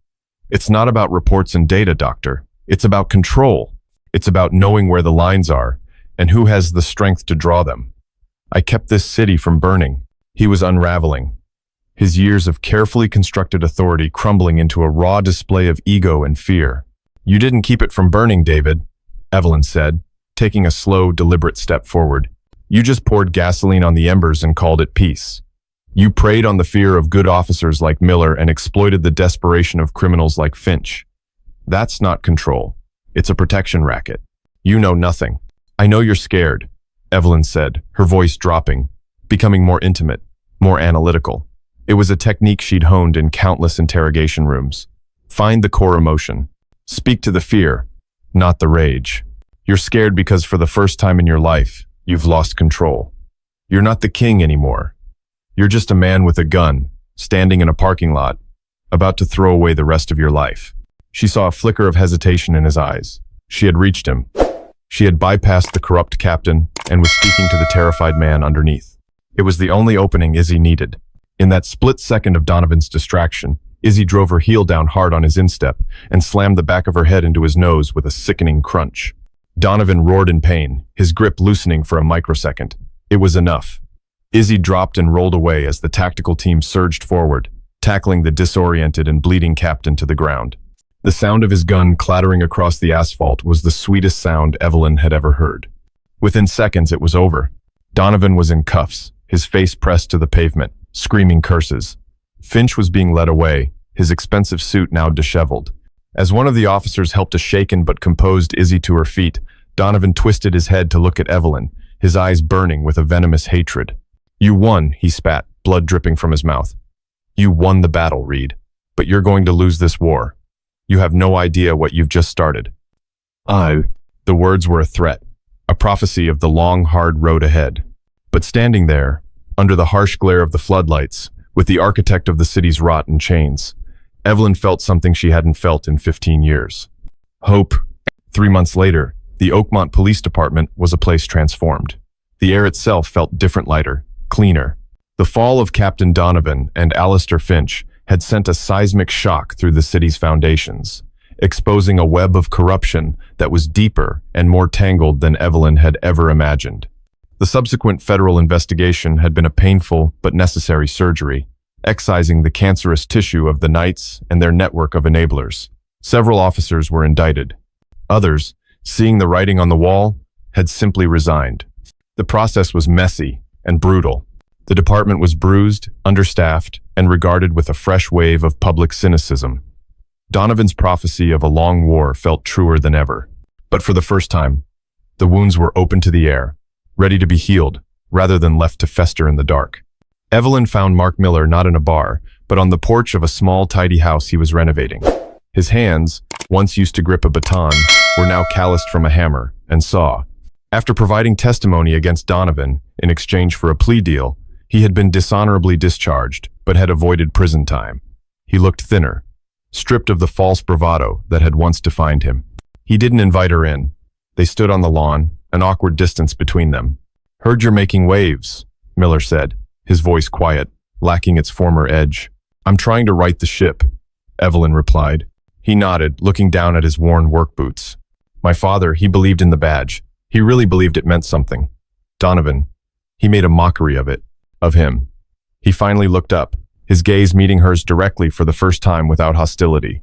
It's not about reports and data, Doctor. It's about control. It's about knowing where the lines are and who has the strength to draw them. I kept this city from burning. He was unraveling, his years of carefully constructed authority crumbling into a raw display of ego and fear. You didn't keep it from burning, David, Evelyn said, taking a slow, deliberate step forward. You just poured gasoline on the embers and called it peace. You preyed on the fear of good officers like Miller and exploited the desperation of criminals like Finch. That's not control. It's a protection racket. You know nothing. I know you're scared, Evelyn said, her voice dropping, becoming more intimate, more analytical. It was a technique she'd honed in countless interrogation rooms. Find the core emotion. Speak to the fear, not the rage. You're scared because for the first time in your life, you've lost control. You're not the king anymore. You're just a man with a gun, standing in a parking lot, about to throw away the rest of your life. She saw a flicker of hesitation in his eyes. She had reached him. She had bypassed the corrupt captain and was speaking to the terrified man underneath. It was the only opening Izzy needed. In that split second of Donovan's distraction, Izzy drove her heel down hard on his instep and slammed the back of her head into his nose with a sickening crunch. Donovan roared in pain, his grip loosening for a microsecond. It was enough. Izzy dropped and rolled away as the tactical team surged forward, tackling the disoriented and bleeding captain to the ground. The sound of his gun clattering across the asphalt was the sweetest sound Evelyn had ever heard. Within seconds, it was over. Donovan was in cuffs, his face pressed to the pavement, screaming curses. Finch was being led away, his expensive suit now disheveled. As one of the officers helped a shaken but composed Izzy to her feet, Donovan twisted his head to look at Evelyn, his eyes burning with a venomous hatred. "You won," he spat, blood dripping from his mouth. "You won the battle, Reed. But you're going to lose this war. You have no idea what you've just started." The words were a threat, a prophecy of the long, hard road ahead. But standing there, under the harsh glare of the floodlights, with the architect of the city's rot in chains, Evelyn felt something she hadn't felt in 15 years. Hope. 3 months later, the Oakmont Police Department was a place transformed. The air itself felt different, lighter, cleaner. The fall of Captain Donovan and Alistair Finch had sent a seismic shock through the city's foundations, exposing a web of corruption that was deeper and more tangled than Evelyn had ever imagined. The subsequent federal investigation had been a painful but necessary surgery, excising the cancerous tissue of the Knights and their network of enablers. Several officers were indicted. Others, seeing the writing on the wall, had simply resigned. The process was messy and brutal. The department was bruised, understaffed, and regarded with a fresh wave of public cynicism. Donovan's prophecy of a long war felt truer than ever. But for the first time, the wounds were open to the air, ready to be healed, rather than left to fester in the dark. Evelyn found Mark Miller not in a bar, but on the porch of a small, tidy house he was renovating. His hands, once used to grip a baton, were now calloused from a hammer and saw. After providing testimony against Donovan in exchange for a plea deal, he had been dishonorably discharged, but had avoided prison time. He looked thinner, stripped of the false bravado that had once defined him. He didn't invite her in. They stood on the lawn, an awkward distance between them. "Heard you're making waves," Miller said, his voice quiet, lacking its former edge. "I'm trying to right the ship," Evelyn replied. He nodded, looking down at his worn work boots. "My father, he believed in the badge. He really believed it meant something. Donovan, he made a mockery of it, of him." He finally looked up, his gaze meeting hers directly for the first time without hostility.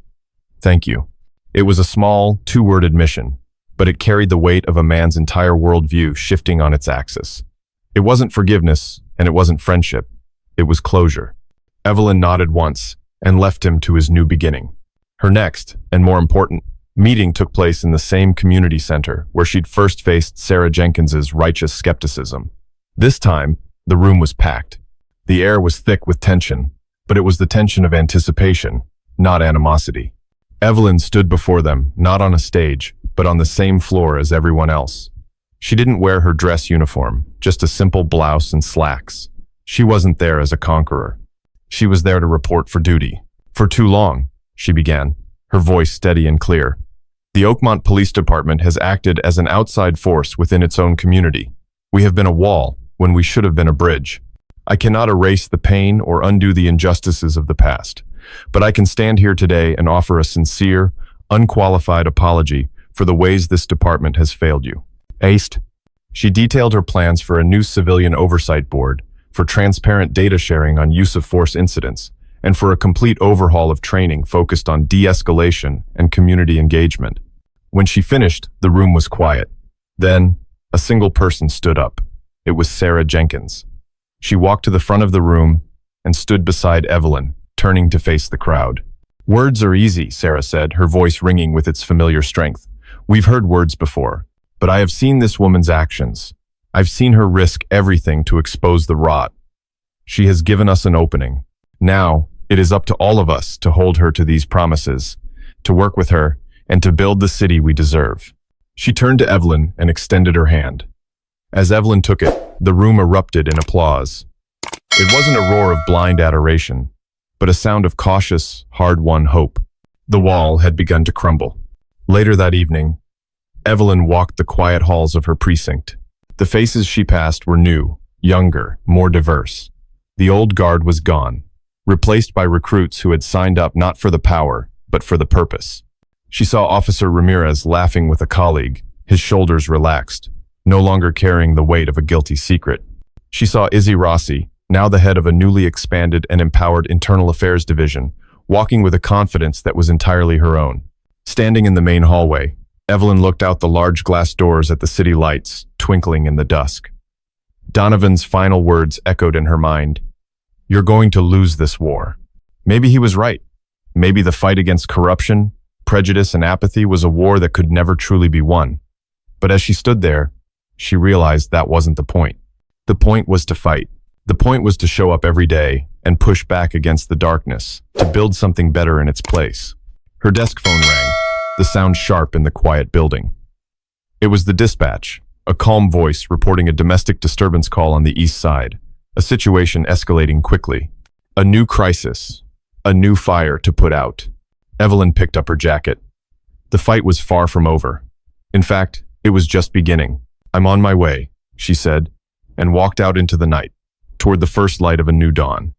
"Thank you." It was a small, two-word admission, but it carried the weight of a man's entire worldview shifting on its axis. It wasn't forgiveness, and it wasn't friendship. It was closure. Evelyn nodded once and left him to his new beginning. Her next, and more important, meeting took place in the same community center where she'd first faced Sarah Jenkins's righteous skepticism. This time, the room was packed. The air was thick with tension, but it was the tension of anticipation, not animosity. Evelyn stood before them, not on a stage, but on the same floor as everyone else. She didn't wear her dress uniform, just a simple blouse and slacks. She wasn't there as a conqueror. She was there to report for duty. "For too long," she began, her voice steady and clear. "The Oakmont Police Department has acted as an outside force within its own community. We have been a wall when we should have been a bridge. I cannot erase the pain or undo the injustices of the past, but I can stand here today and offer a sincere, unqualified apology for the ways this department has failed you. Aced." She detailed her plans for a new civilian oversight board, for transparent data sharing on use of force incidents, and for a complete overhaul of training focused on de-escalation and community engagement. When she finished, the room was quiet. Then, a single person stood up. It was Sarah Jenkins. She walked to the front of the room and stood beside Evelyn, turning to face the crowd. "Words are easy," Sarah said, her voice ringing with its familiar strength. "We've heard words before, but I have seen this woman's actions. I've seen her risk everything to expose the rot. She has given us an opening. Now, it is up to all of us to hold her to these promises, to work with her, and to build the city we deserve." She turned to Evelyn and extended her hand. As Evelyn took it, the room erupted in applause. It wasn't a roar of blind adoration, but a sound of cautious, hard-won hope. The wall had begun to crumble. Later that evening, Evelyn walked the quiet halls of her precinct. The faces she passed were new, younger, more diverse. The old guard was gone, replaced by recruits who had signed up not for the power, but for the purpose. She saw Officer Ramirez laughing with a colleague, his shoulders relaxed, no longer carrying the weight of a guilty secret. She saw Izzy Rossi, now the head of a newly expanded and empowered internal affairs division, walking with a confidence that was entirely her own. Standing in the main hallway, Evelyn looked out the large glass doors at the city lights, twinkling in the dusk. Donovan's final words echoed in her mind. "You're going to lose this war." Maybe he was right. Maybe the fight against corruption, prejudice, and apathy was a war that could never truly be won. But as she stood there, she realized that wasn't the point. The point was to fight. The point was to show up every day and push back against the darkness, to build something better in its place. Her desk phone rang, the sound sharp in the quiet building. It was the dispatch, a calm voice reporting a domestic disturbance call on the east side, a situation escalating quickly. A new crisis, a new fire to put out. Evelyn picked up her jacket. The fight was far from over. In fact, it was just beginning. "I'm on my way," she said, and walked out into the night, toward the first light of a new dawn.